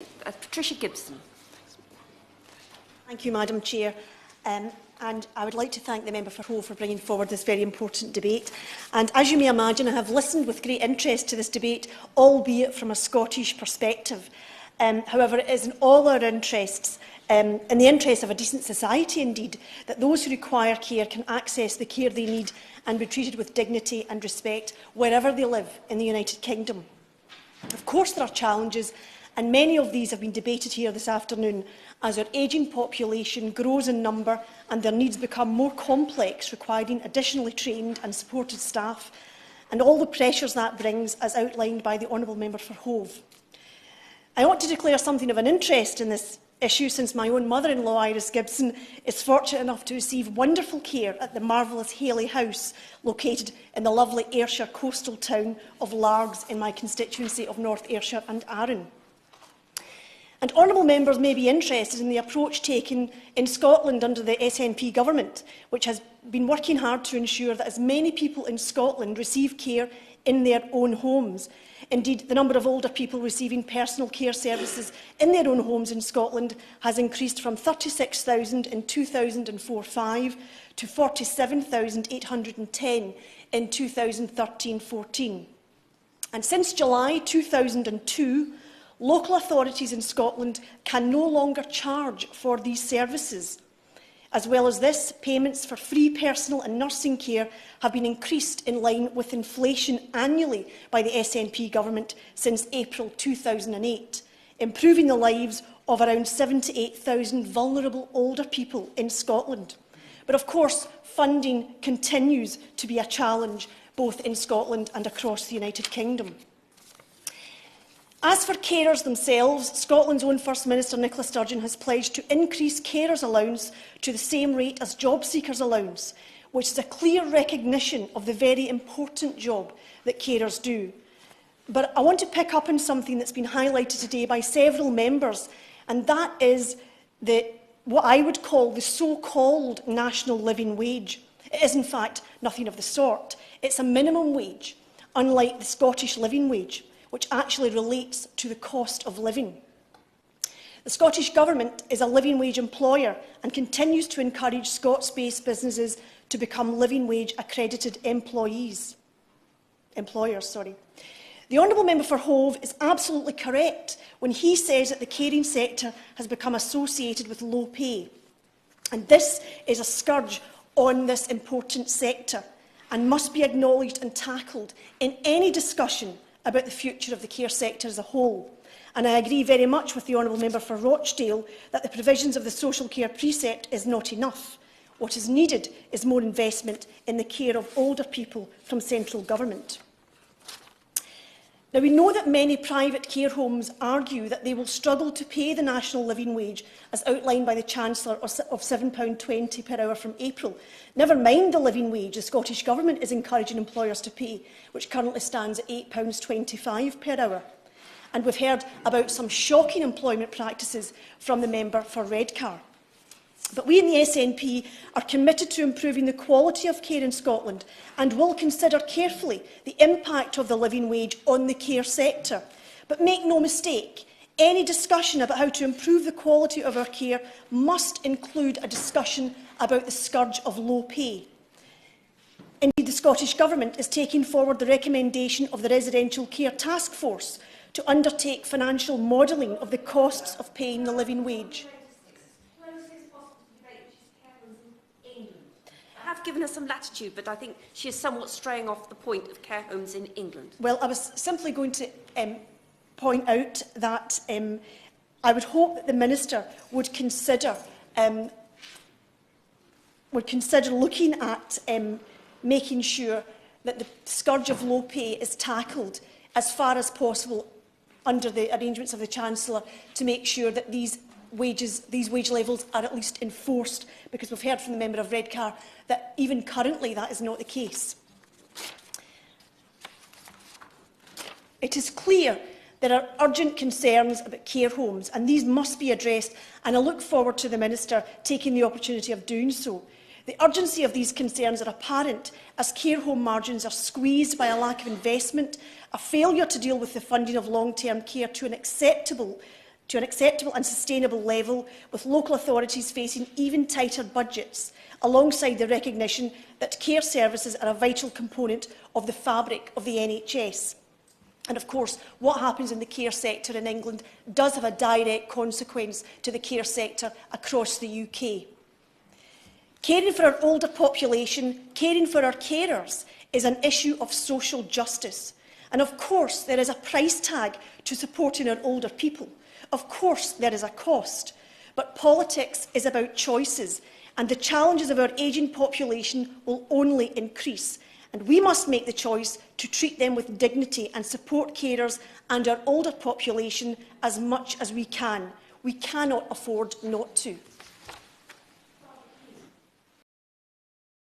Patricia Gibson. Thank you, Madam Chair. And I would like to thank the Member for Hove for bringing forward this very important debate. And as you may imagine, I have listened with great interest to this debate, albeit from a Scottish perspective. However, it is in all our interests, in the interest of a decent society indeed, that those who require care can access the care they need and be treated with dignity and respect wherever they live in the United Kingdom. Of course, there are challenges, and many of these have been debated here this afternoon, as our ageing population grows in number and their needs become more complex, requiring additionally trained and supported staff, and all the pressures that brings, as outlined by the Honourable Member for Hove. I want to declare something of an interest in this issue, since my own mother-in-law, Iris Gibson, is fortunate enough to receive wonderful care at the marvellous Haley House, located in the lovely Ayrshire coastal town of Largs in my constituency of North Ayrshire and Arran. And honourable members may be interested in the approach taken in Scotland under the SNP government, which has been working hard to ensure that as many people in Scotland receive care in their own homes. Indeed, the number of older people receiving personal care services in their own homes in Scotland has increased from 36,000 in 2004-05 to 47,810 in 2013-14. And since July 2002, local authorities in Scotland can no longer charge for these services. As well as this, payments for free personal and nursing care have been increased in line with inflation annually by the SNP government since April 2008, improving the lives of around 78,000 vulnerable older people in Scotland. But of course, funding continues to be a challenge both in Scotland and across the United Kingdom. As for carers themselves, Scotland's own First Minister Nicola Sturgeon has pledged to increase carers' allowance to the same rate as job seekers' allowance, which is a clear recognition of the very important job that carers do. But I want to pick up on something that's been highlighted today by several members, and that is what I would call the so-called national living wage. It is in fact nothing of the sort. It's a minimum wage, unlike the Scottish living wage, which actually relates to the cost of living. The Scottish Government is a living wage employer and continues to encourage Scots-based businesses to become living wage accredited employers. The Honourable Member for Hove is absolutely correct when he says that the caring sector has become associated with low pay. And this is a scourge on this important sector and must be acknowledged and tackled in any discussion about the future of the care sector as a whole. And I agree very much with the Honourable Member for Rochdale that the provisions of the social care precept is not enough. What is needed is more investment in the care of older people from central government. Now, we know that many private care homes argue that they will struggle to pay the national living wage, as outlined by the Chancellor, of £7.20 per hour from April. Never mind the living wage the Scottish Government is encouraging employers to pay, which currently stands at £8.25 per hour. And we've heard about some shocking employment practices from the member for Redcar. But we in the SNP are committed to improving the quality of care in Scotland and will consider carefully the impact of the living wage on the care sector. But make no mistake, any discussion about how to improve the quality of our care must include a discussion about the scourge of low pay. Indeed, the Scottish Government is taking forward the recommendation of the Residential Care Task Force to undertake financial modelling of the costs of paying the living wage. I have given her some latitude, but I think she is somewhat straying off the point of care homes in England. Well, I was simply going to point out that I would hope that the Minister would consider looking at making sure that the scourge of low pay is tackled as far as possible under the arrangements of the Chancellor, to make sure that these wage levels are at least enforced, because we've heard from the member of Redcar that even currently that is not the case. It is clear there are urgent concerns about care homes, and these must be addressed, and I look forward to the Minister taking the opportunity of doing so. The urgency of these concerns are apparent as care home margins are squeezed by a lack of investment, a failure to deal with the funding of long-term care to an acceptable to an acceptable and sustainable level, with local authorities facing even tighter budgets, alongside the recognition that care services are a vital component of the fabric of the NHS. And of course, what happens in the care sector in England does have a direct consequence to the care sector across the UK. Caring for our older population, caring for our carers, is an issue of social justice. And of course, there is a price tag to supporting our older people. Of course, there is a cost. But politics is about choices, and the challenges of our ageing population will only increase. And we must make the choice to treat them with dignity and support carers and our older population as much as we can. We cannot afford not to.